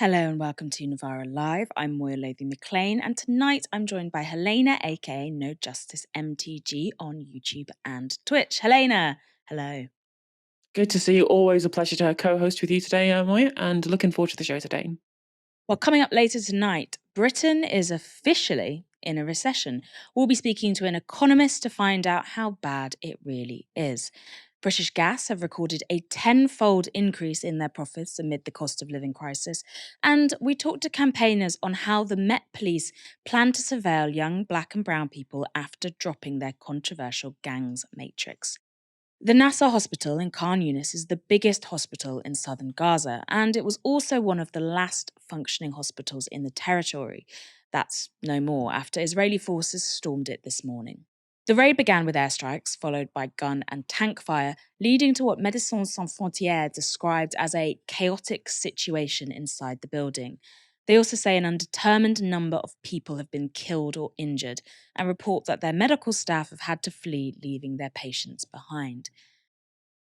Hello and welcome to Novara Live. I'm Moya Lothian-McLean, and tonight I'm joined by Helena, aka No Justice MTG, on YouTube and Twitch. Helena, hello. Good to see you. Always a pleasure to co-host with you today, Moya, and looking forward to the show today. Well, coming up later tonight, Britain is officially in a recession. We'll be speaking to an economist to find out how bad it really is. British Gas have recorded a tenfold increase in their profits amid the cost of living crisis. And we talked to campaigners on how the Met Police plan to surveil young black and brown people after dropping their controversial gangs matrix. The Nasser hospital in Khan Younis is the biggest hospital in southern Gaza, and it was also one of the last functioning hospitals in the territory. That's no more after Israeli forces stormed it this morning. The raid began with airstrikes, followed by gun and tank fire, leading to what Médecins Sans Frontières described as a chaotic situation inside the building. They also say an undetermined number of people have been killed or injured, and report that their medical staff have had to flee, leaving their patients behind.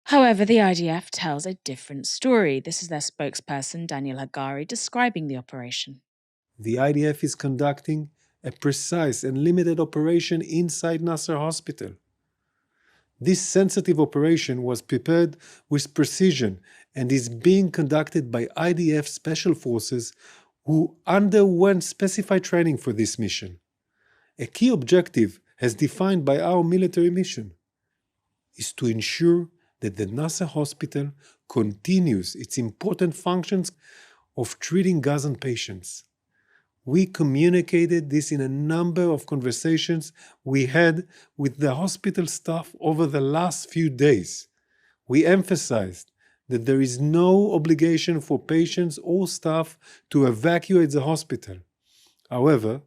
However, the IDF tells a different story. This is their spokesperson, Daniel Hagari, describing the operation. The IDF is conducting a precise and limited operation inside Nasser Hospital. This sensitive operation was prepared with precision and is being conducted by IDF special forces who underwent specified training for this mission. A key objective, as defined by our military mission, is to ensure that the Nasser Hospital continues its important functions of treating Gazan patients. We communicated this in a number of conversations we had with the hospital staff over the last few days. We emphasized that there is no obligation for patients or staff to evacuate the hospital. However,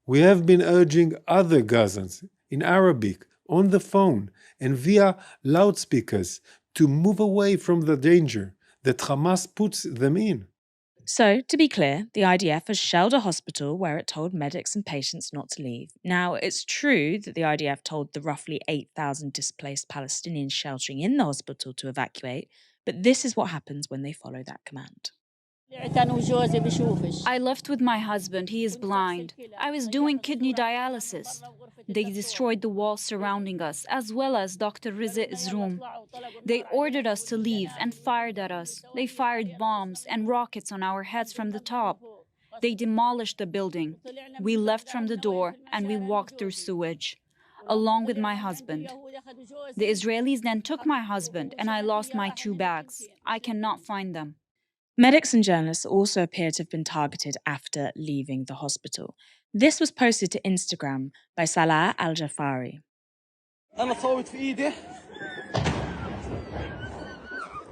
we have been urging other Gazans in Arabic, on the phone, and via loudspeakers to move away from the danger that Hamas puts them in. So, to be clear, the IDF has shelled a hospital where it told medics and patients not to leave. Now, it's true that the IDF told the roughly 8,000 displaced Palestinians sheltering in the hospital to evacuate, but this is what happens when they follow that command. I left with my husband. He is blind. I was doing kidney dialysis. They destroyed the walls surrounding us, as well as Dr. Rizq's room. They ordered us to leave and fired at us. They fired bombs and rockets on our heads from the top. They demolished the building. We left from the door and we walked through sewage, along with my husband. The Israelis then took my husband and I lost my 2 bags. I cannot find them. Medics and journalists also appear to have been targeted after leaving the hospital. This was posted to Instagram by Salah Al-Jafari. أنا صوت في إيدي.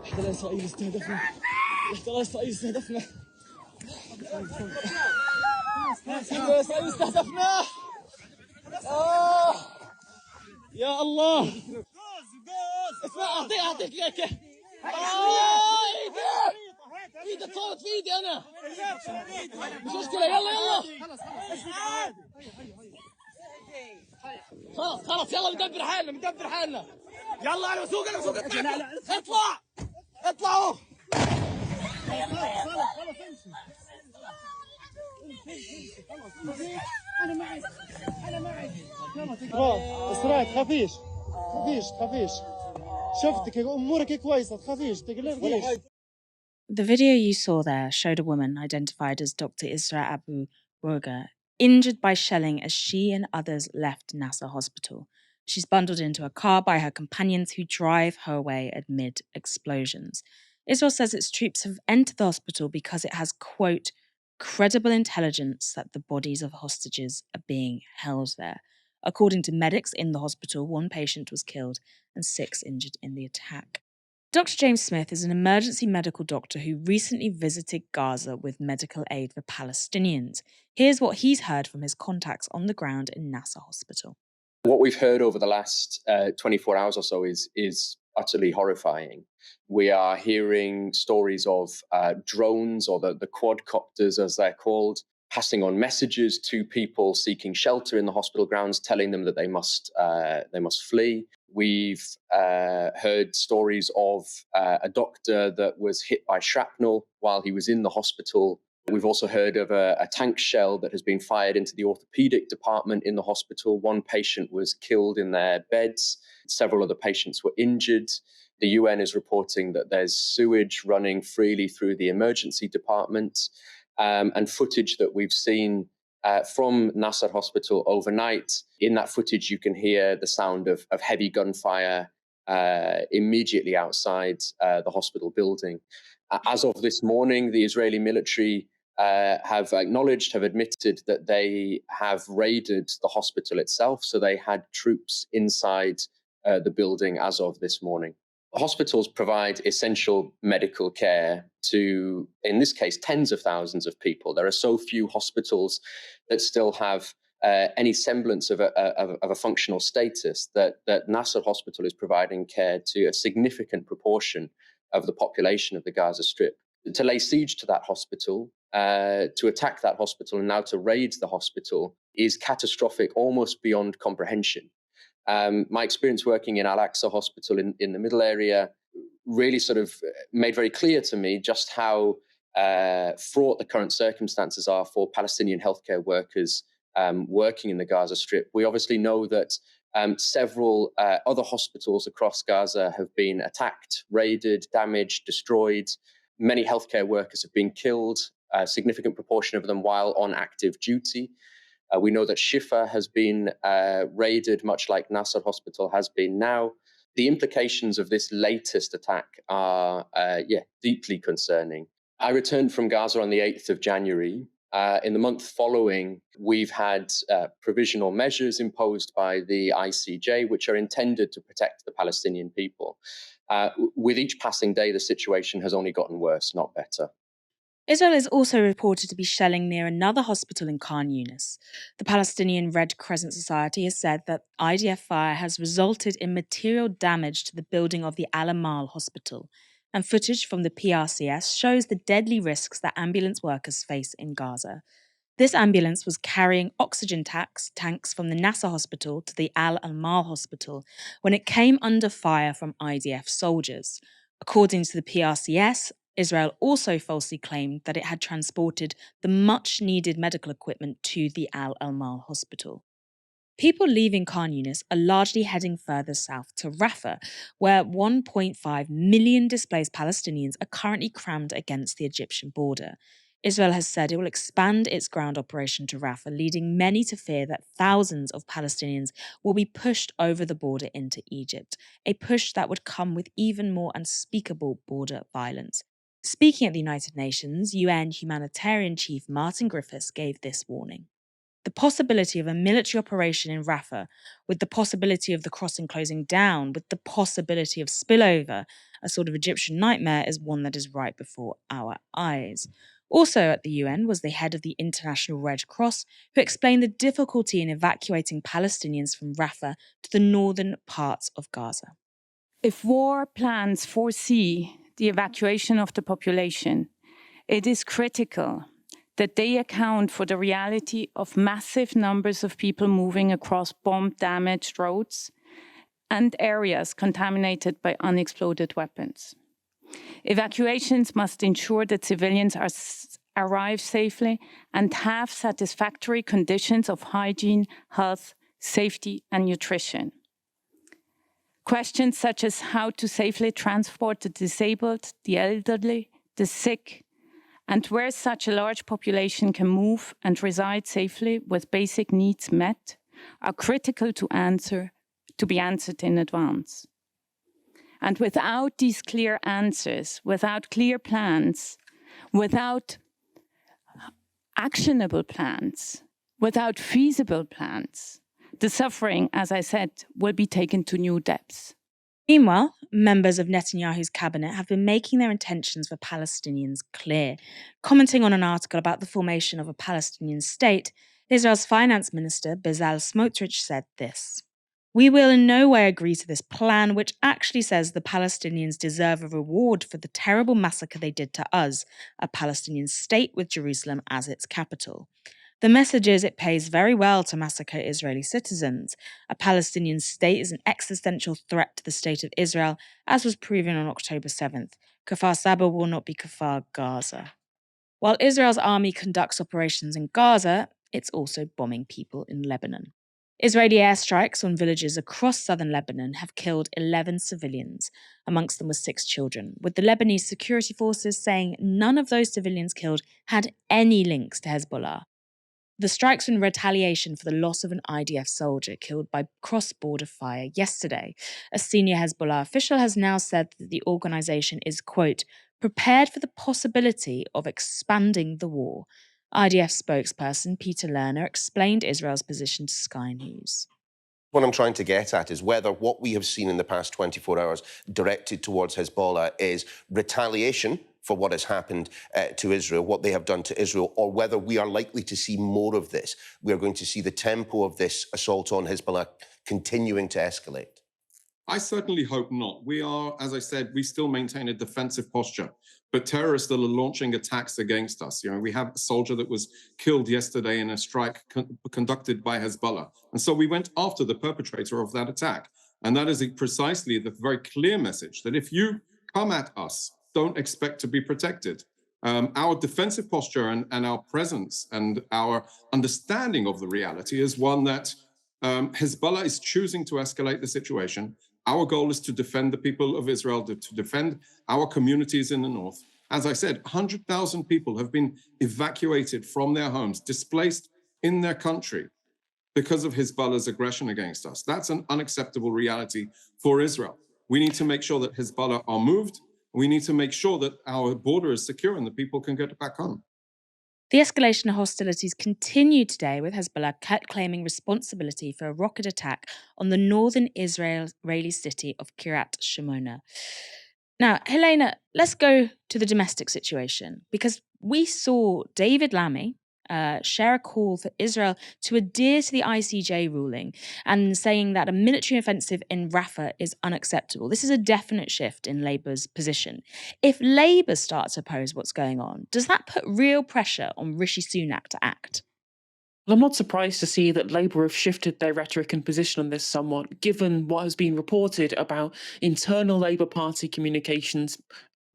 احتلال إسرائيل استهدفنا. احتلال إسرائيل استهدفنا. احتلال إسرائيل استهدفنا. يا الله. اسمع أعطيك ليك. إيدي تصوت في إيدي أنا. مش مشكلة يلا. خلاص يلا ندبر حالنا يلا انا بسوق اطلعوا انا معي اسراء تخافيش شفتك امورك كويسه تخافيش تقلقيش. The video you saw there showed a woman identified as Dr. Isra Abu Burga injured by shelling as she and others left Nasser Hospital. She's bundled into a car by her companions who drive her away amid explosions. Israel says its troops have entered the hospital because it has, quote, credible intelligence that the bodies of hostages are being held there. According to medics in the hospital, 1 patient was killed and 6 injured in the attack. Dr. James Smith is an emergency medical doctor who recently visited Gaza with medical aid for Palestinians. Here's what he's heard from his contacts on the ground in Nasser Hospital. What we've heard over the last 24 hours or so is utterly horrifying. We are hearing stories of drones, or the quadcopters as they're called, passing on messages to people seeking shelter in the hospital grounds, telling them that they must flee. We've heard stories of a doctor that was hit by shrapnel while he was in the hospital We've also heard of a tank shell that has been fired into the orthopedic department in the hospital. One patient was killed in their beds. Several other patients were injured. The UN is reporting that there's sewage running freely through the emergency department. And footage that we've seen from Nasser Hospital overnight. In that footage, you can hear the sound of heavy gunfire immediately outside the hospital building. As of this morning, the Israeli military have admitted that they have raided the hospital itself. So they had troops inside the building as of this morning. Hospitals provide essential medical care to, in this case, tens of thousands of people. There are so few hospitals that still have any semblance of a functional status that Nasser Hospital is providing care to a significant proportion of the population of the Gaza Strip. To lay siege to that hospital, to attack that hospital, and now to raid the hospital is catastrophic, almost beyond comprehension. My experience working in Al-Aqsa Hospital in the Middle area really sort of made very clear to me just how fraught the current circumstances are for Palestinian healthcare workers working in the Gaza Strip. We obviously know that several other hospitals across Gaza have been attacked, raided, damaged, destroyed. Many healthcare workers have been killed, a significant proportion of them while on active duty. We know that Shifa has been raided, much like Nasser Hospital has been now. The implications of this latest attack are, deeply concerning. I returned from Gaza on the 8th of January. In the month following, we've had provisional measures imposed by the ICJ, which are intended to protect the Palestinian people. With each passing day, the situation has only gotten worse, not better. Israel is also reported to be shelling near another hospital in Khan Younis. The Palestinian Red Crescent Society has said that IDF fire has resulted in material damage to the building of the Al Amal hospital, and footage from the PRCS shows the deadly risks that ambulance workers face in Gaza. This ambulance was carrying oxygen tanks from the Nasser hospital to the Al Amal hospital when it came under fire from IDF soldiers. According to the PRCS, Israel also falsely claimed that it had transported the much-needed medical equipment to the Al Amal hospital. People leaving Khan Younis are largely heading further south to Rafah, where 1.5 million displaced Palestinians are currently crammed against the Egyptian border. Israel has said it will expand its ground operation to Rafah, leading many to fear that thousands of Palestinians will be pushed over the border into Egypt, a push that would come with even more unspeakable border violence. Speaking at the United Nations, UN humanitarian chief Martin Griffiths gave this warning. The possibility of a military operation in Rafah, with the possibility of the crossing closing down, with the possibility of spillover, a sort of Egyptian nightmare, is one that is right before our eyes. Also at the UN was the head of the International Red Cross, who explained the difficulty in evacuating Palestinians from Rafah to the northern parts of Gaza. If war plans foresee the evacuation of the population, it is critical that they account for the reality of massive numbers of people moving across bomb-damaged roads and areas contaminated by unexploded weapons. Evacuations must ensure that civilians arrive safely and have satisfactory conditions of hygiene, health, safety, and nutrition. Questions such as how to safely transport the disabled, the elderly, the sick, and where such a large population can move and reside safely with basic needs met are critical to be answered in advance. And without these clear answers, without clear plans, without actionable plans, without feasible plans, the suffering, as I said, will be taken to new depths. Meanwhile, members of Netanyahu's cabinet have been making their intentions for Palestinians clear. Commenting on an article about the formation of a Palestinian state, Israel's finance minister, Bezalel Smotrich, said this: "We will in no way agree to this plan, which actually says the Palestinians deserve a reward for the terrible massacre they did to us, a Palestinian state with Jerusalem as its capital. The message is it pays very well to massacre Israeli citizens. A Palestinian state is an existential threat to the state of Israel, as was proven on October 7th. Kfar Saba will not be Kfar Gaza." While Israel's army conducts operations in Gaza, it's also bombing people in Lebanon. Israeli airstrikes on villages across southern Lebanon have killed 11 civilians, amongst them were 6 children, with the Lebanese security forces saying none of those civilians killed had any links to Hezbollah. The strikes were in retaliation for the loss of an IDF soldier killed by cross-border fire yesterday. A senior Hezbollah official has now said that the organization is, quote, prepared for the possibility of expanding the war. IDF spokesperson Peter Lerner explained Israel's position to Sky News. What I'm trying to get at is whether what we have seen in the past 24 hours directed towards Hezbollah is retaliation for what has happened to Israel, what they have done to Israel, or whether we are likely to see more of this. We are going to see the tempo of this assault on Hezbollah continuing to escalate. I certainly hope not. We are, as I said, we still maintain a defensive posture, but terrorists that are launching attacks against us. You know, we have a soldier that was killed yesterday in a strike conducted by Hezbollah. And so we went after the perpetrator of that attack. And that is precisely the very clear message that if you come at us, don't expect to be protected. Our defensive posture and our presence and our understanding of the reality is one that Hezbollah is choosing to escalate the situation. Our goal is to defend the people of Israel, to defend our communities in the north. As I said, 100,000 people have been evacuated from their homes, displaced in their country because of Hezbollah's aggression against us. That's an unacceptable reality for Israel. We need to make sure that Hezbollah are moved. We need to make sure that our border is secure and the people can get back home. The escalation of hostilities continued today, with Hezbollah claiming responsibility for a rocket attack on the northern Israeli city of Kiryat Shimona. Now, Helena, let's go to the domestic situation, because we saw David Lammy share a call for Israel to adhere to the ICJ ruling and saying that a military offensive in Rafah is unacceptable. This is a definite shift in Labour's position. If Labour starts to oppose what's going on, does that put real pressure on Rishi Sunak to act? Well, I'm not surprised to see that Labour have shifted their rhetoric and position on this somewhat, given what has been reported about internal Labour Party communications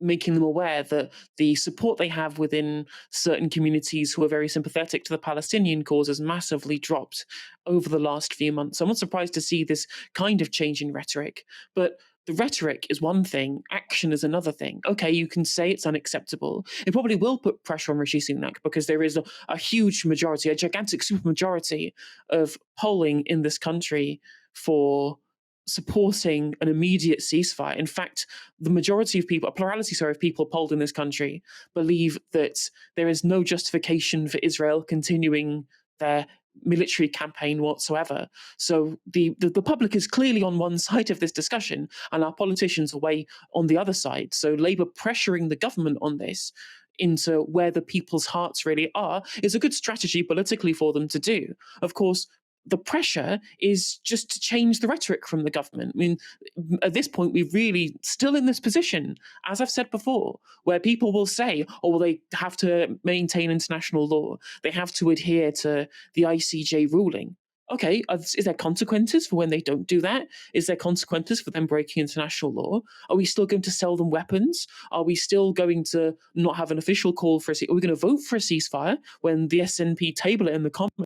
making them aware that the support they have within certain communities who are very sympathetic to the Palestinian cause has massively dropped over the last few months. I'm not surprised to see this kind of change in rhetoric, but the rhetoric is one thing, action is another thing. Okay, you can say it's unacceptable. It probably will put pressure on Rishi Sunak because there is a huge majority, a gigantic supermajority of polling in this country for supporting an immediate ceasefire. In fact, the majority of people, a plurality, of people polled in this country believe that there is no justification for Israel continuing their military campaign whatsoever. So the public is clearly on one side of this discussion and our politicians are way on the other side. So Labour pressuring the government on this into where the people's hearts really are is a good strategy politically for them to do. Of course, the pressure is just to change the rhetoric from the government. I mean, at this point, we're really still in this position, as I've said before, where people will say, oh, well, they have to maintain international law. They have to adhere to the ICJ ruling. Okay, is there consequences for when they don't do that? Is there consequences for them breaking international law? Are we still going to sell them weapons? Are we still going to not have an official call for Are we going to vote for a ceasefire when the SNP table it in the Commons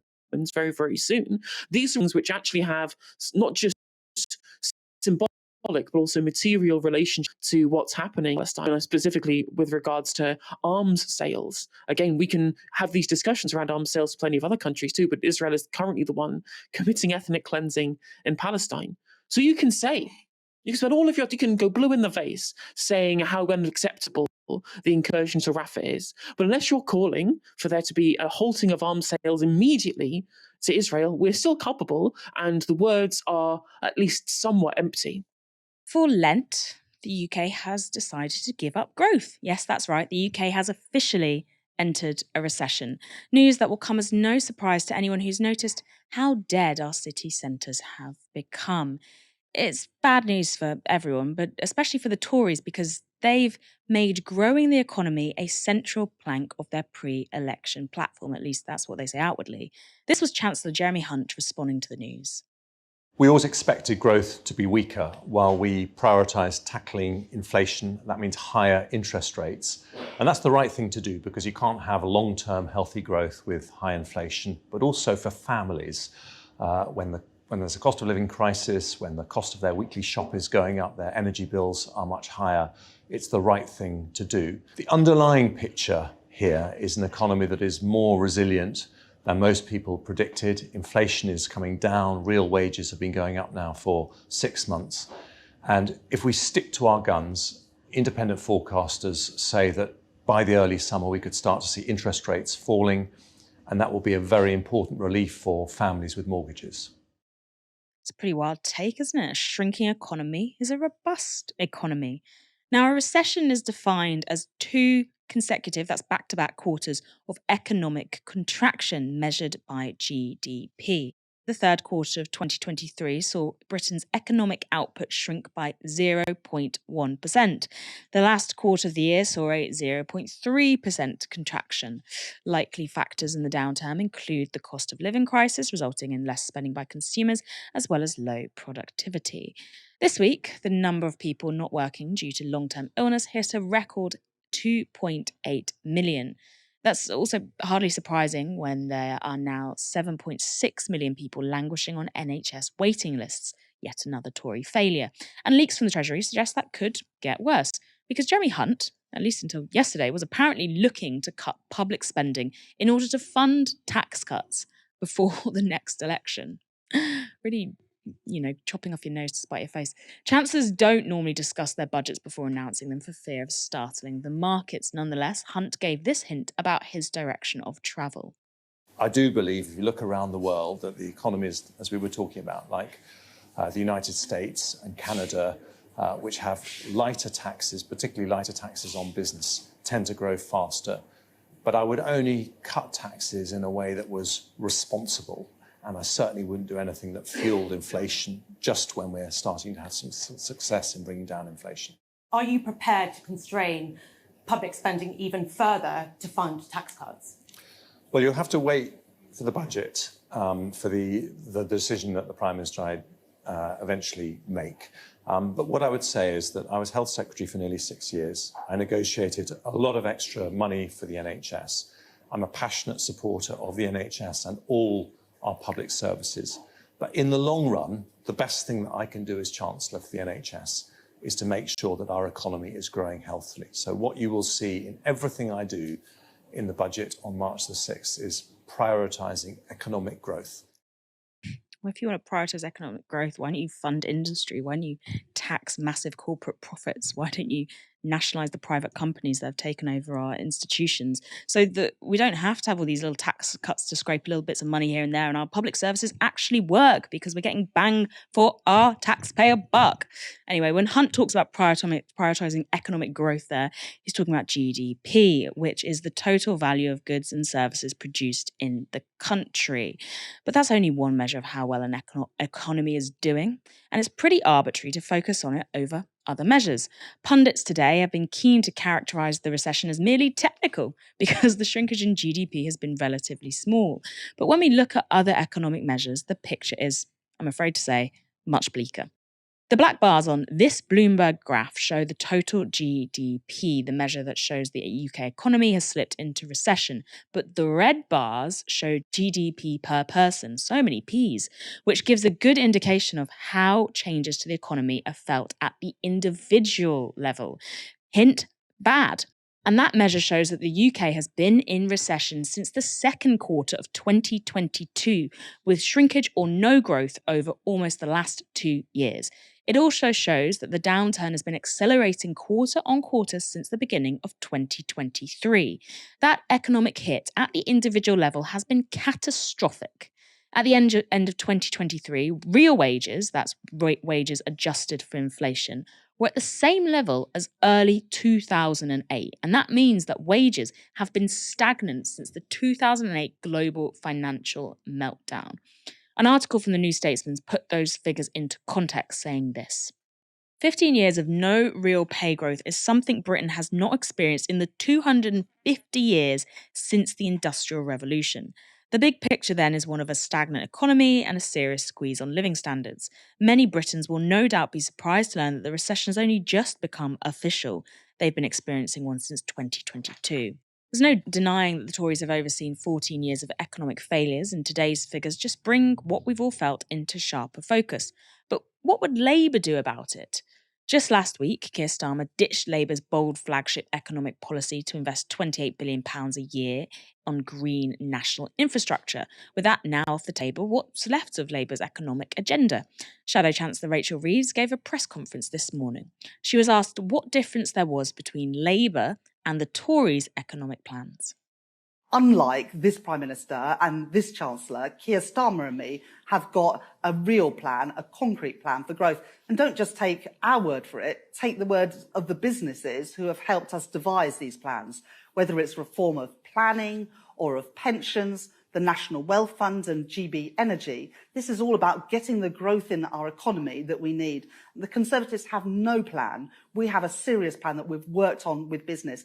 very, very soon? These are things which actually have not just symbolic but also material relation to what's happening in Palestine, specifically with regards to arms sales. Again, we can have these discussions around arms sales to plenty of other countries too, but Israel is currently the one committing ethnic cleansing in Palestine. So you can spend all of you can go blue in the face saying how unacceptable the incursion to Rafah is. But unless you're calling for there to be a halting of arms sales immediately to Israel, we're still culpable, and the words are at least somewhat empty. For Lent, the UK has decided to give up growth. Yes, that's right. The UK has officially entered a recession. News that will come as no surprise to anyone who's noticed how dead our city centres have become. It's bad news for everyone, but especially for the Tories, because they've made growing the economy a central plank of their pre-election platform. At least that's what they say outwardly. This was Chancellor Jeremy Hunt responding to the news. We always expected growth to be weaker while we prioritised tackling inflation. That means higher interest rates. And that's the right thing to do because you can't have long-term healthy growth with high inflation, but also for families when there's a cost of living crisis, when the cost of their weekly shop is going up, their energy bills are much higher, it's the right thing to do. The underlying picture here is an economy that is more resilient than most people predicted. Inflation is coming down, real wages have been going up now for 6 months. And if we stick to our guns, independent forecasters say that by the early summer we could start to see interest rates falling, and that will be a very important relief for families with mortgages. It's a pretty wild take, isn't it? A shrinking economy is a robust economy. Now, a recession is defined as 2 consecutive, that's back-to-back quarters of economic contraction measured by GDP. The third quarter of 2023 saw Britain's economic output shrink by 0.1%. The last quarter of the year saw a 0.3% contraction. Likely factors in the downturn include the cost of living crisis, resulting in less spending by consumers, as well as low productivity. This week, the number of people not working due to long-term illness hit a record 2.8 million. That's also hardly surprising when there are now 7.6 million people languishing on NHS waiting lists, yet another Tory failure. And leaks from the Treasury suggest that could get worse, because Jeremy Hunt, at least until yesterday, was apparently looking to cut public spending in order to fund tax cuts before the next election. Really, chopping off your nose to spite your face. Chancellors don't normally discuss their budgets before announcing them for fear of startling the markets. Nonetheless, Hunt gave this hint about his direction of travel. I do believe, if you look around the world, that the economies, as we were talking about, like the United States and Canada, which have lighter taxes, particularly lighter taxes on business, tend to grow faster. But I would only cut taxes in a way that was responsible. And I certainly wouldn't do anything that fueled inflation just when we're starting to have some success in bringing down inflation. Are you prepared to constrain public spending even further to fund tax cuts? Well, you'll have to wait for the budget, for the decision that the Prime Minister eventually make. But what I would say is that I was Health Secretary for nearly 6 years. I negotiated a lot of extra money for the NHS. I'm a passionate supporter of the NHS and all our public services. But in the long run, the best thing that I can do as Chancellor for the NHS is to make sure that our economy is growing healthily. So what you will see in everything I do in the budget on March the 6th is prioritising economic growth. Well, if you want to prioritise economic growth, why don't you fund industry? Why don't you tax massive corporate profits? Why don't you nationalise the private companies that have taken over our institutions so that we don't have to have all these little tax cuts to scrape little bits of money here and there, and our public services actually work because we're getting bang for our taxpayer buck. Anyway, when Hunt talks about prioritising economic growth there, he's talking about GDP, which is the total value of goods and services produced in the country. But that's only one measure of how well an economy is doing, and it's pretty arbitrary to focus on it over other measures. Pundits today have been keen to characterise the recession as merely technical because the shrinkage in GDP has been relatively small. But when we look at other economic measures, the picture is, I'm afraid to say, much bleaker. The black bars on this Bloomberg graph show the total GDP, the measure that shows the UK economy has slipped into recession. But the red bars show GDP per person, so many Ps, which gives a good indication of how changes to the economy are felt at the individual level. Hint, bad. And that measure shows that the UK has been in recession since the second quarter of 2022, with shrinkage or no growth over almost the last 2 years. It also shows that the downturn has been accelerating quarter on quarter since the beginning of 2023. That economic hit at the individual level has been catastrophic. At the end of 2023, real wages, that's wages adjusted for inflation, were at the same level as early 2008. And that means that wages have been stagnant since the 2008 global financial meltdown. An article from the New Statesman put those figures into context, saying this: 15 years of no real pay growth is something Britain has not experienced in the 250 years since the Industrial Revolution. The big picture then is one of a stagnant economy and a serious squeeze on living standards. Many Britons will no doubt be surprised to learn that the recession has only just become official. They've been experiencing one since 2022. There's no denying that the Tories have overseen 14 years of economic failures, and today's figures just bring what we've all felt into sharper focus. But what would Labour do about it? Just last week, Keir Starmer ditched Labour's bold flagship economic policy to invest £28 billion a year on green national infrastructure. With that now off the table, what's left of Labour's economic agenda? Shadow Chancellor Rachel Reeves gave a press conference this morning. She was asked what difference there was between Labour and the Tories' economic plans. Unlike this Prime Minister and this Chancellor, Keir Starmer and me have got a real plan, a concrete plan for growth. And don't just take our word for it, take the word of the businesses who have helped us devise these plans, whether it's reform of planning or of pensions, the National Wealth Fund and GB Energy. This is all about getting the growth in our economy that we need. The Conservatives have no plan. We have a serious plan that we've worked on with business.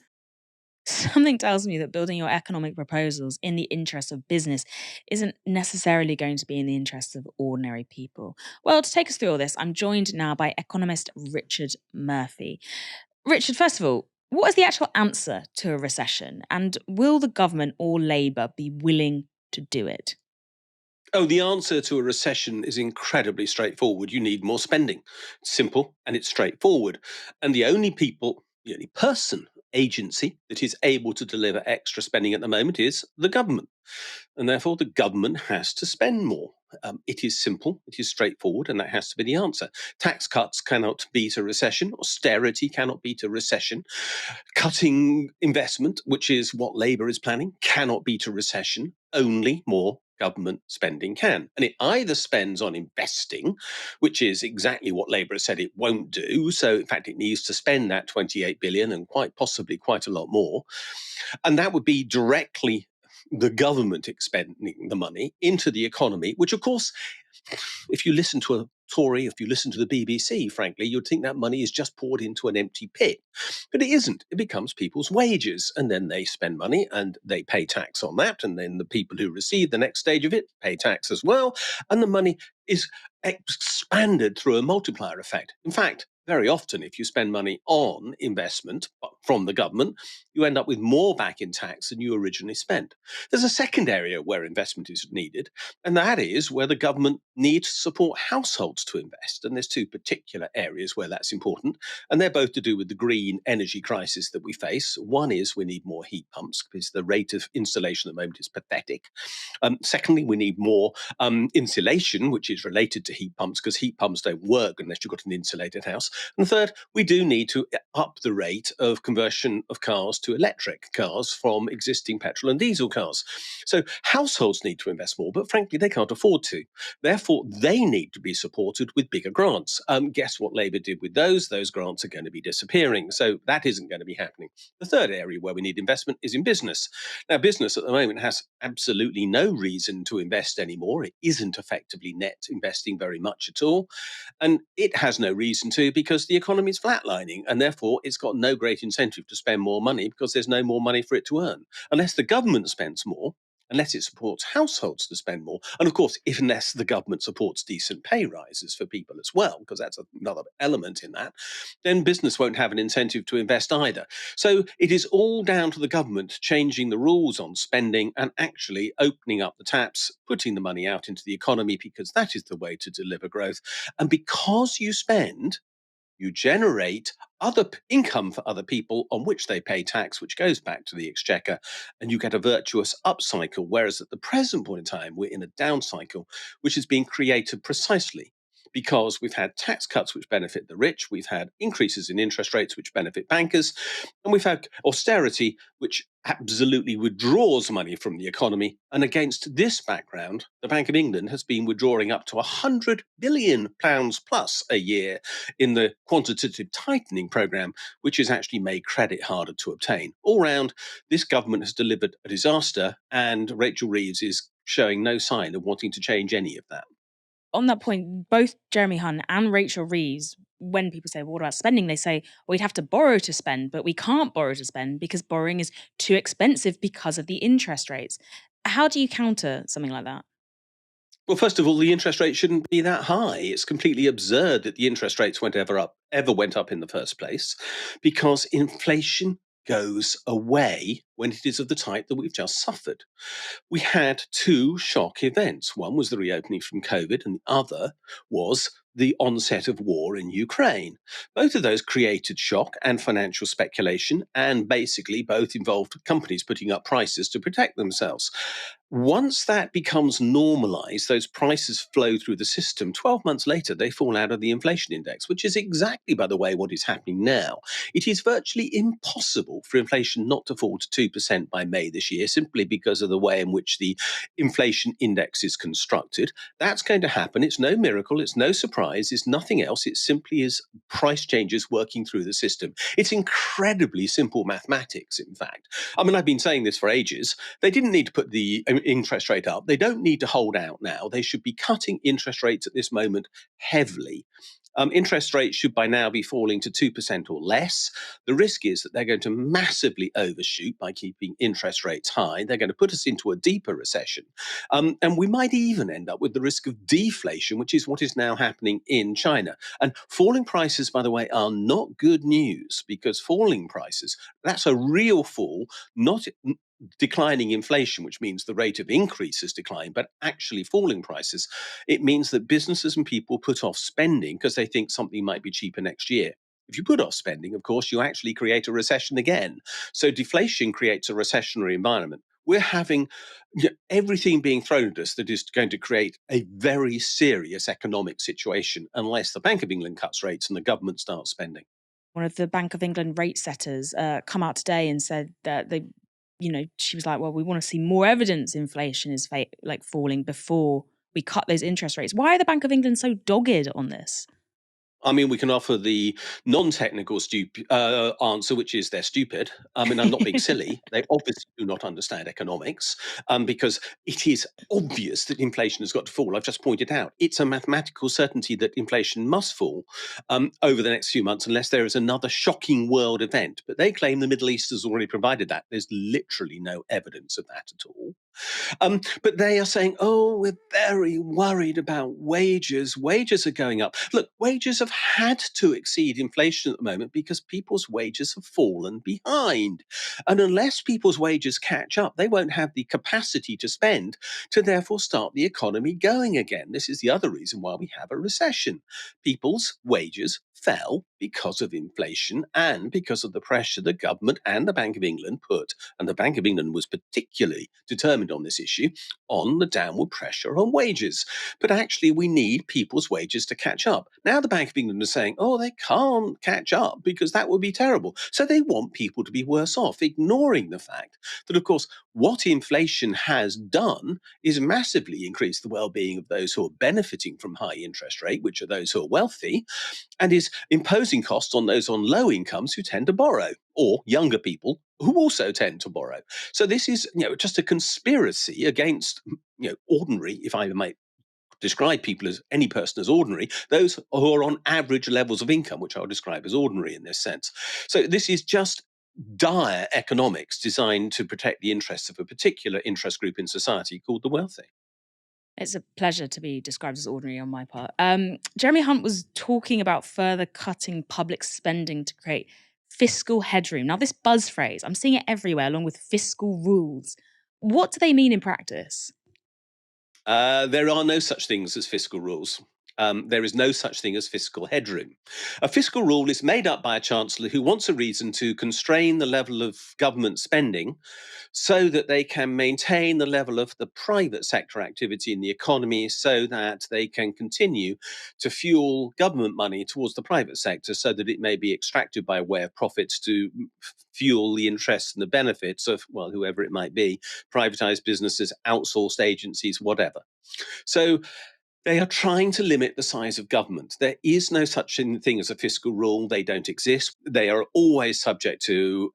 Something tells me that building your economic proposals in the interest of business isn't necessarily going to be in the interests of ordinary people. Well, to take us through all this, I'm joined now by economist Richard Murphy. Richard, first of all, what is the actual answer to a recession? And will the government or Labour be willing to do it? Oh, the answer to a recession is incredibly straightforward. You need more spending. It's simple and it's straightforward. And the only person, agency that is able to deliver extra spending at the moment is the government. And therefore, the government has to spend more. It is simple, it is straightforward, and that has to be the answer. Tax cuts cannot beat a recession. Austerity cannot beat a recession. Cutting investment, which is what Labour is planning, cannot beat a recession. Only more government spending can. And it either spends on investing, which is exactly what Labour has said it won't do. So, in fact, it needs to spend that 28 billion and quite possibly quite a lot more. And that would be directly the government expending the money into the economy, which, of course, if you listen to a Tory, if you listen to the BBC, frankly, you'd think that money is just poured into an empty pit. But it isn't. It becomes people's wages. And then they spend money and they pay tax on that. And then the people who receive the next stage of it pay tax as well. And the money is expanded through a multiplier effect. In fact, very often, if you spend money on investment from the government, you end up with more back in tax than you originally spent. There's a second area where investment is needed, and that is where the government needs to support households to invest. And there's two particular areas where that's important, and they're both to do with the green energy crisis that we face. One is we need more heat pumps because the rate of installation at the moment is pathetic. Secondly, we need more insulation, which is related to heat pumps, because heat pumps don't work unless you've got an insulated house. And third, we do need to up the rate of conversion of cars to electric cars from existing petrol and diesel cars. So households need to invest more, but frankly, they can't afford to. Therefore, they need to be supported with bigger grants. Guess what Labour did with those? Those grants are going to be disappearing. So that isn't going to be happening. The third area where we need investment is in business. Now, business at the moment has absolutely no reason to invest anymore. It isn't effectively net investing very much at all. And it has no reason to because the economy is flatlining, and therefore it's got no great incentive to spend more money because there's no more money for it to earn. Unless the government spends more, unless it supports households to spend more, and of course, unless the government supports decent pay rises for people as well, because that's another element in that, then business won't have an incentive to invest either. So it is all down to the government changing the rules on spending and actually opening up the taps, putting the money out into the economy, because that is the way to deliver growth. And because you spend, you generate other income for other people on which they pay tax, which goes back to the exchequer, and you get a virtuous upcycle. Whereas at the present point in time, we're in a down cycle, which is being created precisely because we've had tax cuts which benefit the rich, we've had increases in interest rates which benefit bankers, and we've had austerity which absolutely withdraws money from the economy. And against this background, the Bank of England has been withdrawing up to £100 billion plus a year in the quantitative tightening programme, which has actually made credit harder to obtain. All round, this government has delivered a disaster, and Rachel Reeves is showing no sign of wanting to change any of that. On that point, both Jeremy Hunt and Rachel Reeves, when people say, well, what about spending? They say, we'd have to borrow to spend, but we can't borrow to spend because borrowing is too expensive because of the interest rates. How do you counter something like that? Well, first of all, the interest rate shouldn't be that high. It's completely absurd that the interest rates ever went up in the first place, because inflation goes away when it is of the type that we've just suffered. We had two shock events. One was the reopening from COVID, and the other was the onset of war in Ukraine. Both of those created shock and financial speculation, and basically both involved companies putting up prices to protect themselves. Once that becomes normalized, those prices flow through the system. 12 months later, they fall out of the inflation index, which is exactly, by the way, what is happening now. It is virtually impossible for inflation not to fall to 2% by May this year, simply because of the way in which the inflation index is constructed. That's going to happen. It's no miracle. It's no surprise. It's nothing else. It simply is price changes working through the system. It's incredibly simple mathematics, in fact. I mean, I've been saying this for ages. They didn't need to put the interest rate up. They don't need to hold out now. They should be cutting interest rates at this moment heavily. Interest rates should by now be falling to 2% or less. The risk is that they're going to massively overshoot by keeping interest rates high. They're going to put us into a deeper recession. And we might even end up with the risk of deflation, which is what is now happening in China. And falling prices, by the way, are not good news, because falling prices, that's a real fall, not declining inflation, which means the rate of increase has declined, but actually falling prices. It means that businesses and people put off spending because they think something might be cheaper next year. If you put off spending, of course, you actually create a recession again. So deflation creates a recessionary environment. We're having everything being thrown at us that is going to create a very serious economic situation unless the Bank of England cuts rates and the government starts spending. One of the Bank of England rate setters come out today and said that she was like, well, we want to see more evidence inflation is falling before we cut those interest rates. Why are the Bank of England so dogged on this? I mean, we can offer the non-technical answer, which is they're stupid. I mean, I'm not being silly. They obviously do not understand economics, because it is obvious that inflation has got to fall. I've just pointed out it's a mathematical certainty that inflation must fall over the next few months unless there is another shocking world event. But they claim the Middle East has already provided that. There's literally no evidence of that at all. But they are saying, oh, we're very worried about wages. Wages are going up. Look, wages have had to exceed inflation at the moment because people's wages have fallen behind. And unless people's wages catch up, they won't have the capacity to spend to therefore start the economy going again. This is the other reason why we have a recession. People's wages fell because of inflation and because of the pressure the government and the Bank of England put, and the Bank of England was particularly determined on this issue, on the downward pressure on wages. But actually, we need people's wages to catch up. Now the Bank of England is saying, oh, they can't catch up because that would be terrible. So they want people to be worse off, ignoring the fact that, of course, what inflation has done is massively increase the well-being of those who are benefiting from high interest rate, which are those who are wealthy, and is imposing costs on those on low incomes who tend to borrow, or younger people who also tend to borrow. So this is, just a conspiracy against, ordinary, if I might describe people as any person as ordinary, those who are on average levels of income, which I'll describe as ordinary in this sense. So this is just dire economics designed to protect the interests of a particular interest group in society called the wealthy. It's a pleasure to be described as ordinary on my part. Jeremy Hunt was talking about further cutting public spending to create fiscal headroom. Now, this buzz phrase, I'm seeing it everywhere, along with fiscal rules. What do they mean in practice? There are no such things as fiscal rules. There is no such thing as fiscal headroom. A fiscal rule is made up by a chancellor who wants a reason to constrain the level of government spending so that they can maintain the level of the private sector activity in the economy so that they can continue to fuel government money towards the private sector so that it may be extracted by way of profits to fuel the interests and the benefits of, well, whoever it might be, privatized businesses, outsourced agencies, whatever. So they are trying to limit the size of government. There is no such thing as a fiscal rule. They don't exist. They are always subject to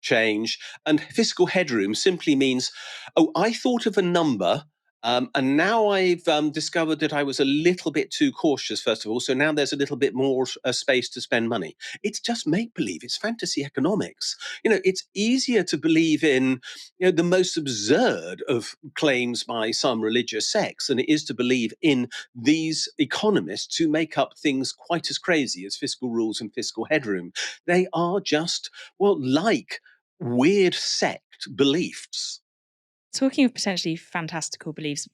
change. And fiscal headroom simply means, oh, I thought of a number And now I've discovered that I was a little bit too cautious, first of all. So now there's a little bit more space to spend money. It's just make believe. It's fantasy economics. It's easier to believe in the most absurd of claims by some religious sects than it is to believe in these economists who make up things quite as crazy as fiscal rules and fiscal headroom. They are just, like weird sect beliefs. Talking of potentially fantastical beliefs,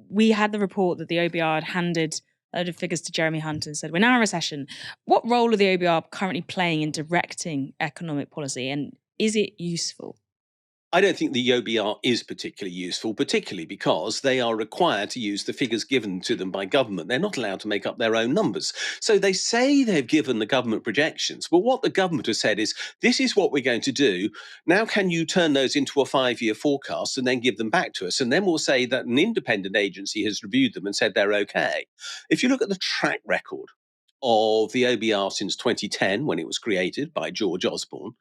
we had the report that the OBR had handed a load of figures to Jeremy Hunt and said, we're now in recession. What role are the OBR currently playing in directing economic policy, and is it useful? I don't think the OBR is particularly useful, particularly because they are required to use the figures given to them by government. They're not allowed to make up their own numbers. So they say they've given the government projections, but what the government has said is, this is what we're going to do. Now, can you turn those into a 5-year forecast and then give them back to us? And then we'll say that an independent agency has reviewed them and said they're okay. If you look at the track record of the OBR since 2010, when it was created by George Osborne,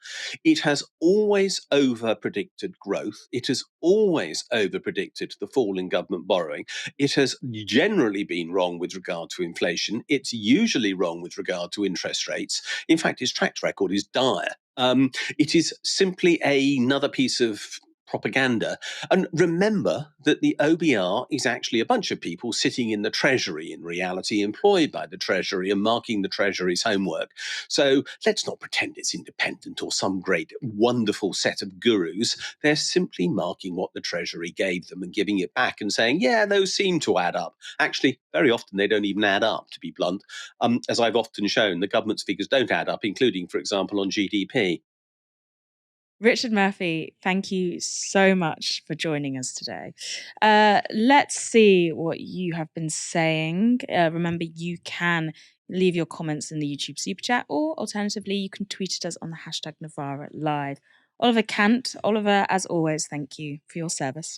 it has always over-predicted growth. It has always over-predicted the fall in government borrowing. It has generally been wrong with regard to inflation. It's usually wrong with regard to interest rates. In fact, its track record is dire. It is simply another piece of propaganda. And remember that the OBR is actually a bunch of people sitting in the Treasury, in reality employed by the Treasury and marking the Treasury's homework. So let's not pretend it's independent or some great wonderful set of gurus. They're simply marking what the Treasury gave them and giving it back and saying, yeah, those seem to add up. Actually, very often they don't even add up, to be blunt. As I've often shown, the government's figures don't add up, including, for example, on GDP. Richard Murphy, thank you so much for joining us today. Let's see what you have been saying. Remember, you can leave your comments in the YouTube super chat, or alternatively, you can tweet at us on the hashtag Novara Live. Oliver Kant, Oliver, as always, thank you for your service.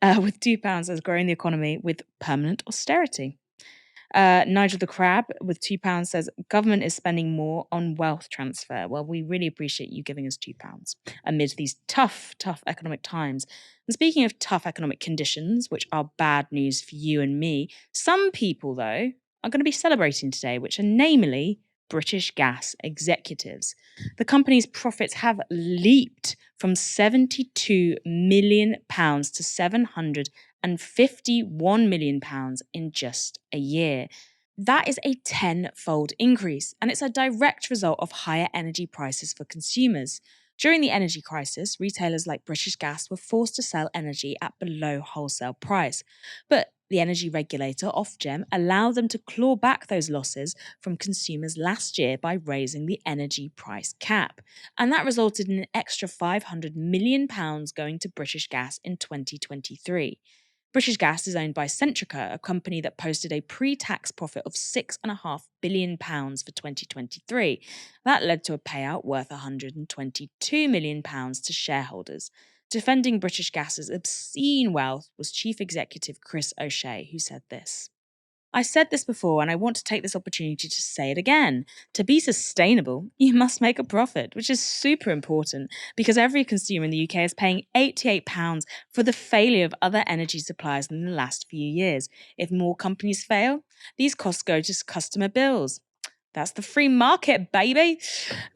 With £2 as growing the economy with permanent austerity. Nigel the Crab with £2 says, government is spending more on wealth transfer. Well, we really appreciate you giving us £2 amid these tough economic times. And speaking of tough economic conditions, which are bad news for you and me, some people, though, are going to be celebrating today, which are namely British Gas executives. The company's profits have leaped from £72 million to £751 million in just a year. That is a 10-fold increase, and it's a direct result of higher energy prices for consumers. During the energy crisis, retailers like British Gas were forced to sell energy at below wholesale price. But the energy regulator, Ofgem, allowed them to claw back those losses from consumers last year by raising the energy price cap. And that resulted in an extra £500 million going to British Gas in 2023. British Gas is owned by Centrica, a company that posted a pre-tax profit of £6.5 billion for 2023. That led to a payout worth £122 million to shareholders. Defending British Gas's obscene wealth was Chief Executive Chris O'Shea, who said this. I said this before, and I want to take this opportunity to say it again. To be sustainable, you must make a profit, which is super important because every consumer in the UK is paying £88 for the failure of other energy suppliers in the last few years. If more companies fail, these costs go to customer bills. That's the free market, baby.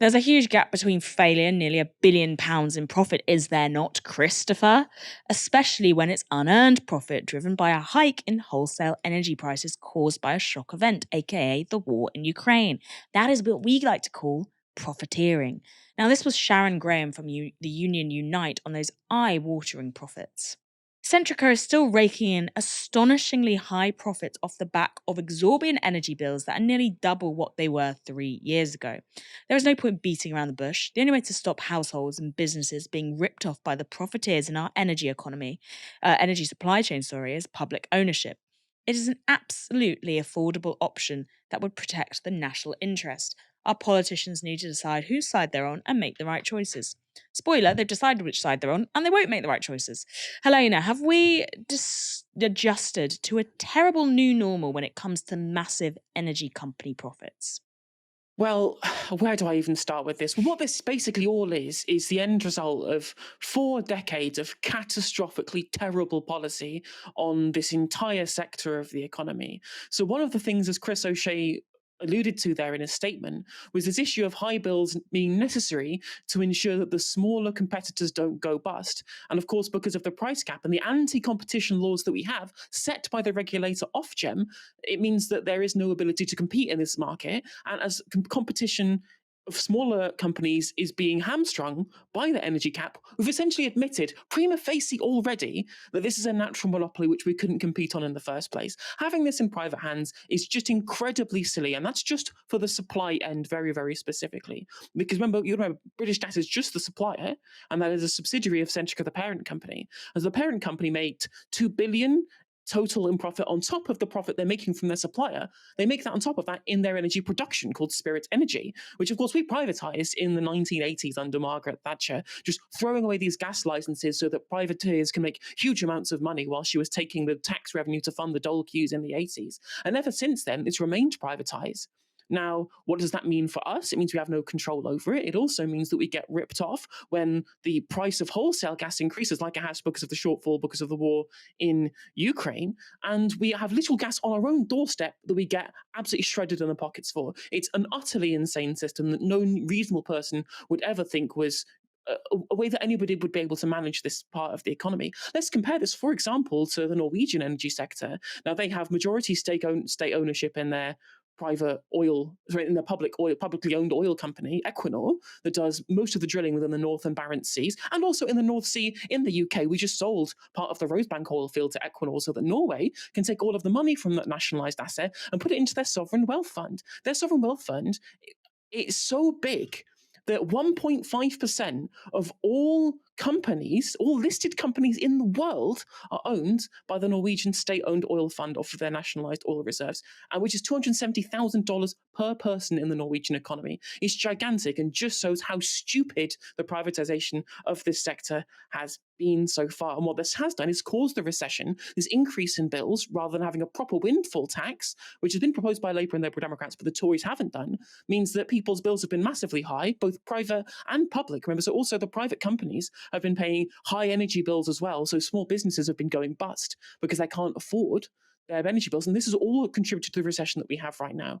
There's a huge gap between failure and nearly £1 billion in profit, is there not, Christopher? Especially when it's unearned profit driven by a hike in wholesale energy prices caused by a shock event, aka the war in Ukraine. That is what we like to call profiteering. Now, this was Sharon Graham from the union Unite on those eye-watering profits. Centrica is still raking in astonishingly high profits off the back of exorbitant energy bills that are nearly double what they were 3 years ago. There is no point beating around the bush. The only way to stop households and businesses being ripped off by the profiteers in our energy supply chain, is public ownership. It is an absolutely affordable option that would protect the national interest. Our politicians need to decide whose side they're on and make the right choices. Spoiler, they've decided which side they're on, and they won't make the right choices. Helena, have we adjusted to a terrible new normal when it comes to massive energy company profits? Well, where do I even start with this? What this basically all is the end result of 4 decades of catastrophically terrible policy on this entire sector of the economy. So one of the things, as Chris O'Shea alluded to there in his statement, was this issue of high bills being necessary to ensure that the smaller competitors don't go bust. And of course, because of the price cap and the anti-competition laws that we have set by the regulator Ofgem, it means that there is no ability to compete in this market. And as competition of smaller companies is being hamstrung by the energy cap, we've essentially admitted prima facie already that this is a natural monopoly which we couldn't compete on in the first place. Having this in private hands is just incredibly silly, and that's just for the supply end very, very specifically. Because remember, British Gas is just the supplier, and that is a subsidiary of Centrica, the parent company. As the parent company made $2 billion total in profit on top of the profit they're making from their supplier, they make that on top of that in their energy production called Spirit Energy, which of course we privatised in the 1980s under Margaret Thatcher, just throwing away these gas licenses so that privateers can make huge amounts of money while she was taking the tax revenue to fund the dole queues in the 80s. And ever since then, it's remained privatised. Now, what does that mean for us? It means we have no control over it. It also means that we get ripped off when the price of wholesale gas increases, like it has because of the shortfall, because of the war in Ukraine. And we have little gas on our own doorstep that we get absolutely shredded in the pockets for. It's an utterly insane system that no reasonable person would ever think was a way that anybody would be able to manage this part of the economy. Let's compare this, for example, to the Norwegian energy sector. Now, they have majority state ownership in their in the publicly owned oil company, Equinor, that does most of the drilling within the North and Barents Seas, and also in the North Sea in the UK. We just sold part of the Rosebank oil field to Equinor so that Norway can take all of the money from that nationalised asset and put it into their sovereign wealth fund. Their sovereign wealth fund, it's so big that 1.5% of all companies, all listed companies in the world, are owned by the Norwegian state-owned oil fund off of their nationalised oil reserves, and which is $270,000 per person in the Norwegian economy. It's gigantic and just shows how stupid the privatisation of this sector has been so far. And what this has done is caused the recession, this increase in bills, rather than having a proper windfall tax, which has been proposed by Labour and Labour Democrats, but the Tories haven't done, means that people's bills have been massively high, both private and public. Remember, so also the private companies have been paying high energy bills as well. So small businesses have been going bust because they can't afford their energy bills. And this has all contributed to the recession that we have right now.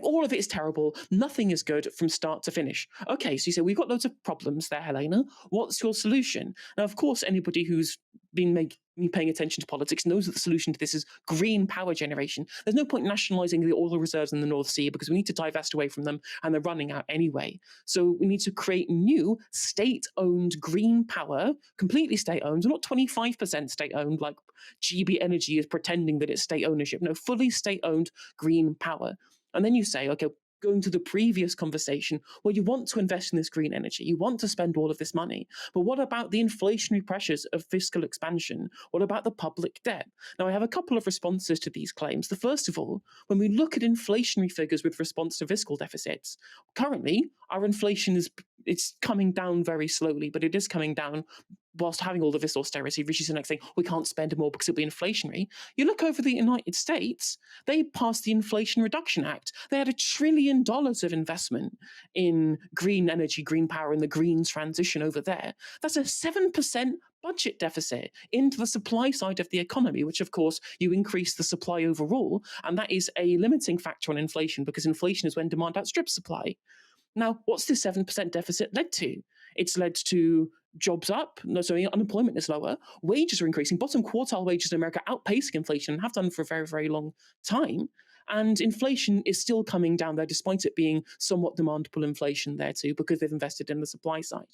All of it is terrible. Nothing is good from start to finish. Okay, so you say, we've got loads of problems there, Helena. What's your solution? Now, of course, anybody who's been paying attention to politics knows that the solution to this is green power generation. There's no point nationalising the oil reserves in the North Sea because we need to divest away from them and they're running out anyway. So we need to create new state-owned green power, completely state-owned, not 25% state-owned like GB Energy is pretending that it's state ownership. No, fully state-owned green power. And then you say, okay, going to the previous conversation, well, you want to invest in this green energy, you want to spend all of this money, but what about the inflationary pressures of fiscal expansion? What about the public debt? Now, I have a couple of responses to these claims. The first of all, when we look at inflationary figures with response to fiscal deficits, currently our inflation it's coming down very slowly, but it is coming down whilst having all of this austerity. Rishi Sunak saying we can't spend more because it'll be inflationary. You look over the United States, they passed the Inflation Reduction Act. They had $1 trillion of investment in green energy, green power, and the green transition over there. That's a 7% budget deficit into the supply side of the economy, which of course you increase the supply overall, and that is a limiting factor on inflation because inflation is when demand outstrips supply. Now, what's this 7% deficit led to? It's led to jobs up, unemployment is lower, wages are increasing, bottom quartile wages in America outpacing inflation and have done for a very, very long time. And inflation is still coming down there, despite it being somewhat demand pull inflation there too, because they've invested in the supply side.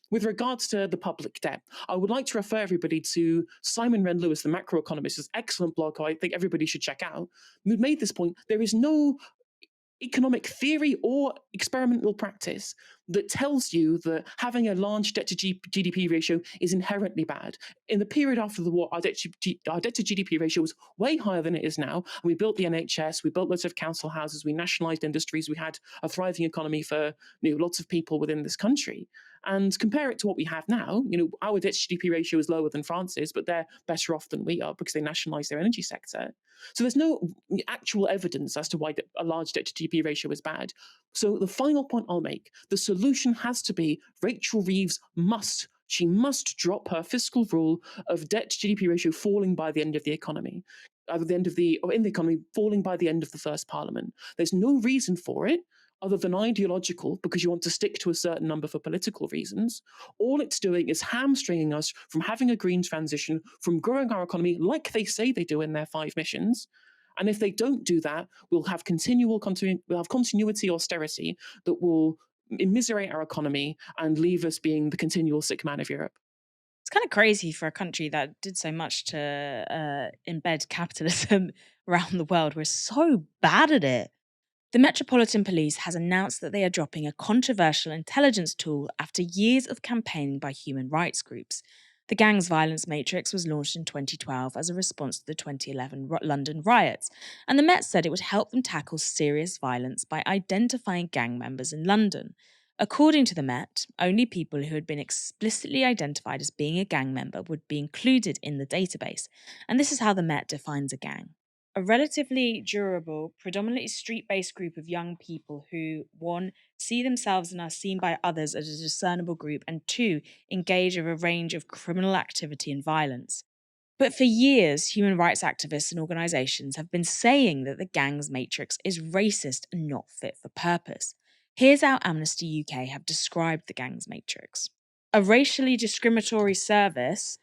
With regards to the public debt, I would like to refer everybody to Simon Wren-Lewis, the macroeconomist, his excellent blog, who I think everybody should check out, who made this point. There is no economic theory or experimental practice that tells you that having a large debt to GDP ratio is inherently bad. In the period after the war, our debt to GDP ratio was way higher than it is now. And we built the NHS, we built lots of council houses, we nationalised industries, we had a thriving economy for lots of people within this country. and compare it to what we have now. Our debt to GDP ratio is lower than France's, but they're better off than we are because they nationalised their energy sector. So there's no actual evidence as to why a large debt to GDP ratio is bad. So the final point I'll make, the solution has to be Rachel Reeves must drop her fiscal rule of debt to GDP ratio falling by the end of the economy. Falling by the end of the first parliament. There's no reason for it other than ideological, because you want to stick to a certain number for political reasons. All it's doing is hamstringing us from having a green transition, from growing our economy like they say they do in their 5 missions. And if they don't do that, we'll have continuity austerity that will immiserate our economy and leave us being the continual sick man of Europe. It's kind of crazy for a country that did so much to embed capitalism around the world. We're so bad at it. The Metropolitan Police has announced that they are dropping a controversial intelligence tool after years of campaigning by human rights groups. The gang's violence matrix was launched in 2012 as a response to the 2011 London riots, and the Met said it would help them tackle serious violence by identifying gang members in London. According to the Met, only people who had been explicitly identified as being a gang member would be included in the database, and this is how the Met defines a gang. A relatively durable, predominantly street-based group of young people who, 1, see themselves and are seen by others as a discernible group, and 2, engage in a range of criminal activity and violence. But for years, human rights activists and organisations have been saying that the gangs matrix is racist and not fit for purpose. Here's how Amnesty UK have described the gangs matrix. A racially discriminatory service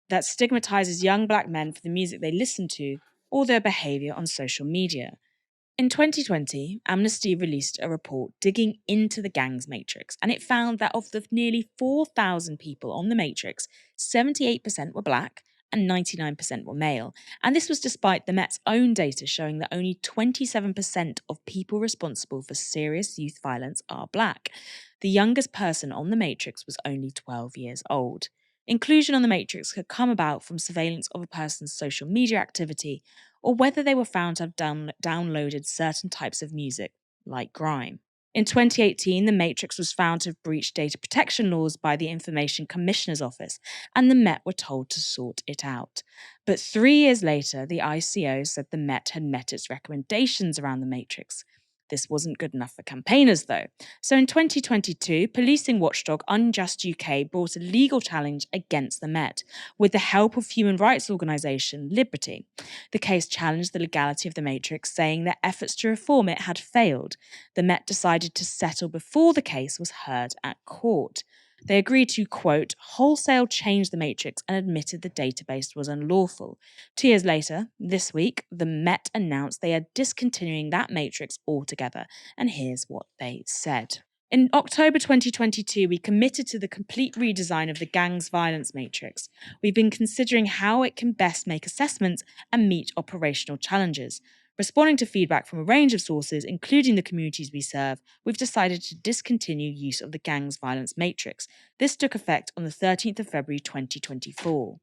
that stigmatises young black men for the music they listen to or their behaviour on social media. In 2020, Amnesty released a report digging into the gangs matrix, and it found that of the nearly 4,000 people on the matrix, 78% were black and 99% were male. And this was despite the Met's own data showing that only 27% of people responsible for serious youth violence are black. The youngest person on the matrix was only 12 years old. Inclusion on the matrix could come about from surveillance of a person's social media activity, or whether they were found to have downloaded certain types of music, like grime. In 2018, the matrix was found to have breached data protection laws by the Information Commissioner's Office, and the Met were told to sort it out. But 3 years later, the ICO said the Met had met its recommendations around the matrix. This wasn't good enough for campaigners, though. So in 2022, policing watchdog Unjust UK brought a legal challenge against the Met, with the help of human rights organisation Liberty. The case challenged the legality of the matrix, saying that efforts to reform it had failed. The Met decided to settle before the case was heard at court. They agreed to, quote, wholesale change the matrix and admitted the database was unlawful. 2 years later, this week, the Met announced they are discontinuing that matrix altogether. And here's what they said. In October 2022, we committed to the complete redesign of the gang's violence matrix. We've been considering how it can best make assessments and meet operational challenges. Responding to feedback from a range of sources, including the communities we serve, we've decided to discontinue use of the gang's violence matrix. This took effect on the 13th of February 2024.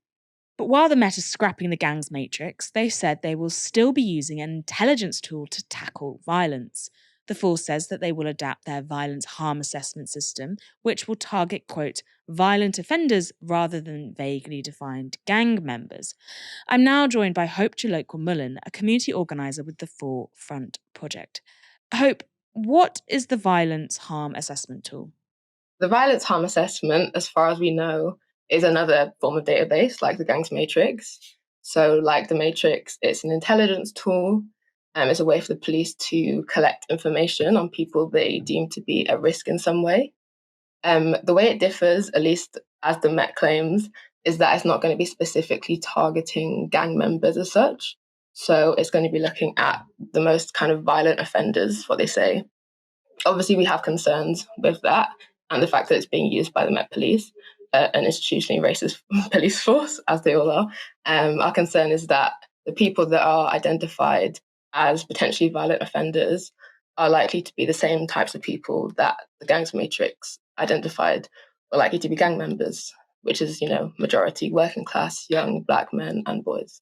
But while the Met is scrapping the gang's matrix, they said they will still be using an intelligence tool to tackle violence. The force says that they will adapt their violence harm assessment system, which will target, quote, violent offenders rather than vaguely defined gang members. I'm now joined by Hope Chilokwe-Mullen, a community organiser with the Forefront Project. Hope, what is the violence harm assessment tool? The violence harm assessment, as far as we know, is another form of database like the gangs matrix. So like the matrix, it's an intelligence tool. It's a way for the police to collect information on people they deem to be at risk in some way. The way it differs, at least as the Met claims, is that it's not going to be specifically targeting gang members as such. So it's going to be looking at the most kind of violent offenders, what they say. Obviously, we have concerns with that and the fact that it's being used by the Met Police, an institutionally racist police force, as they all are. Our concern is that the people that are identified as potentially violent offenders are likely to be the same types of people that the gangs matrix identified were likely to be gang members, which is, majority working class, young black men and boys.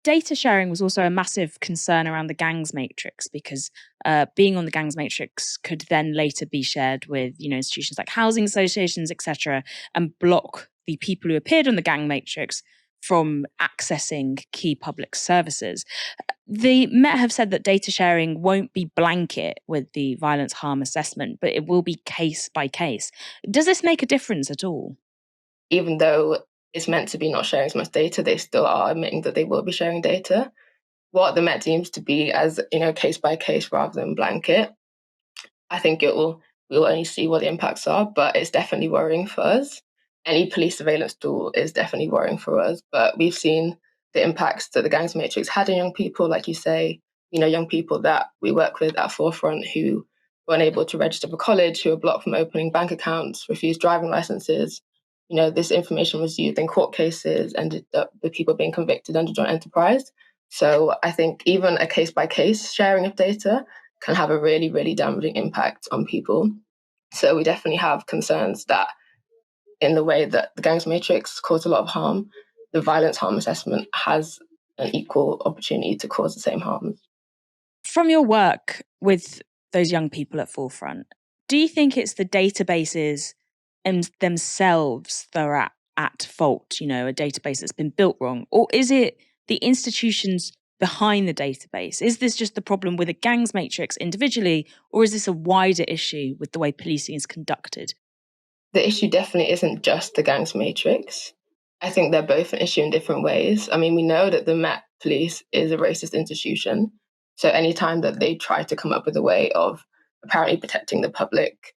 Data sharing was also a massive concern around the gangs matrix because being on the gangs matrix could then later be shared with, institutions like housing associations, etc., and block the people who appeared on the gang matrix from accessing key public services. The Met have said that data sharing won't be blanket with the violence harm assessment, but it will be case by case. Does this make a difference at all? Even though it's meant to be not sharing as much data, they still are admitting that they will be sharing data. What the Met deems to be as, case by case rather than blanket, I think we'll only see what the impacts are, but it's definitely worrying for us. Any police surveillance tool is definitely worrying for us, but we've seen the impacts that the gangs matrix had in young people, like you say, young people that we work with at Forefront who were unable to register for college, who were blocked from opening bank accounts, refused driving licenses. This information was used in court cases, ended up with people being convicted under joint enterprise. So I think even a case-by-case sharing of data can have a really, really damaging impact on people. So we definitely have concerns that in the way that the gangs matrix caused a lot of harm, the violence harm assessment has an equal opportunity to cause the same harm. From your work with those young people at Forefront, do you think it's the databases themselves that are at fault, a database that's been built wrong? Or is it the institutions behind the database? Is this just the problem with a gangs matrix individually, or is this a wider issue with the way policing is conducted? The issue definitely isn't just the gangs matrix. I think they're both an issue in different ways. I mean, we know that the Met Police is a racist institution. So anytime that they try to come up with a way of apparently protecting the public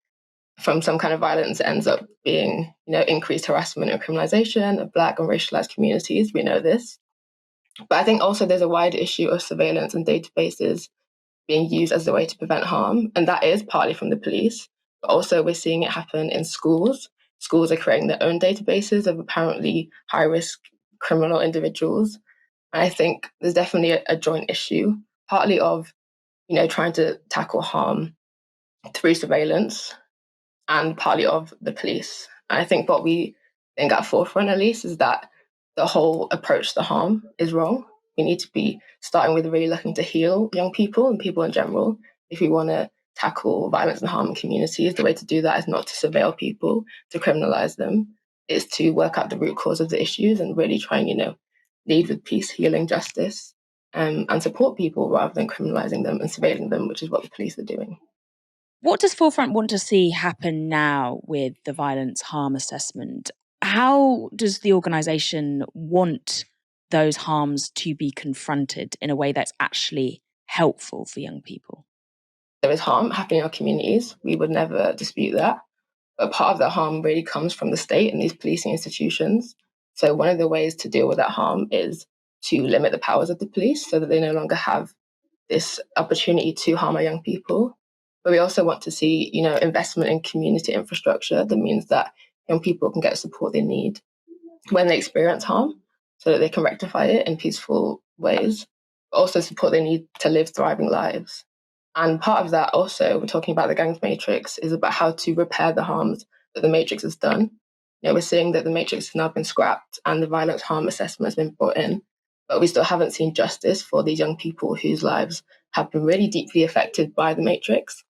from some kind of violence, it ends up being, increased harassment and criminalization of Black and racialized communities. We know this. But I think also there's a wider issue of surveillance and databases being used as a way to prevent harm. And that is partly from the police. But also we're seeing it happen in schools. Schools are creating their own databases of apparently high-risk criminal individuals. And I think there's definitely a joint issue, partly of, trying to tackle harm through surveillance and partly of the police. And I think what we think at Forefront, at least, is that the whole approach to harm is wrong. We need to be starting with really looking to heal young people and people in general. If we want to tackle violence and harm in communities, the way to do that is not to surveil people, to criminalize them. It's to work out the root cause of the issues and really try and, lead with peace, healing, justice, and support people rather than criminalizing them and surveilling them, which is what the police are doing. What does Forefront want to see happen now with the violence harm assessment? How does the organisation want those harms to be confronted in a way that's actually helpful for young people? There is harm happening in our communities. We would never dispute that. But part of that harm really comes from the state and these policing institutions. So one of the ways to deal with that harm is to limit the powers of the police so that they no longer have this opportunity to harm our young people. But we also want to see, investment in community infrastructure that means that young people can get the support they need when they experience harm so that they can rectify it in peaceful ways, but also support they need to live thriving lives. And part of that also, we're talking about the gangs matrix, is about how to repair the harms that the matrix has done. We're seeing that the matrix has now been scrapped and the violence harm assessment has been brought in, but we still haven't seen justice for these young people whose lives have been really deeply affected by the matrix.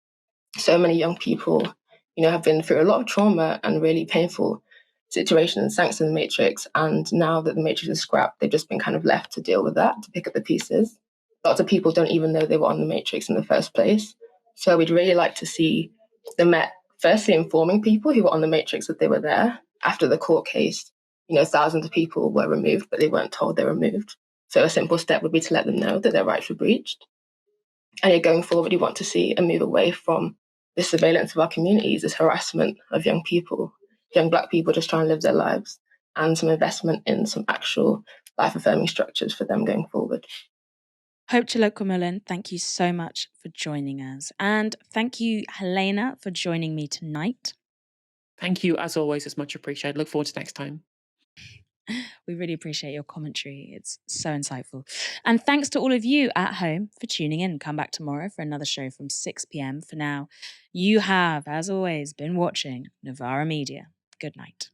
So many young people, have been through a lot of trauma and really painful situations thanks to the matrix. And now that the matrix is scrapped, they've just been kind of left to deal with that, to pick up the pieces. Lots of people don't even know they were on the matrix in the first place. So we'd really like to see the Met firstly informing people who were on the matrix that they were there. After the court case, thousands of people were removed, but they weren't told they were removed. So a simple step would be to let them know that their rights were breached. And going forward, you want to see a move away from this surveillance of our communities, this harassment of young people, young Black people just trying to live their lives, and some investment in some actual life-affirming structures for them going forward. Hope Chilokwe-Mullen, thank you so much for joining us. And thank you, Helena, for joining me tonight. Thank you, as always. It's much appreciated. Look forward to next time. We really appreciate your commentary. It's so insightful. And thanks to all of you at home for tuning in. Come back tomorrow for another show from 6 p.m. For now, you have, as always, been watching Novara Media. Good night.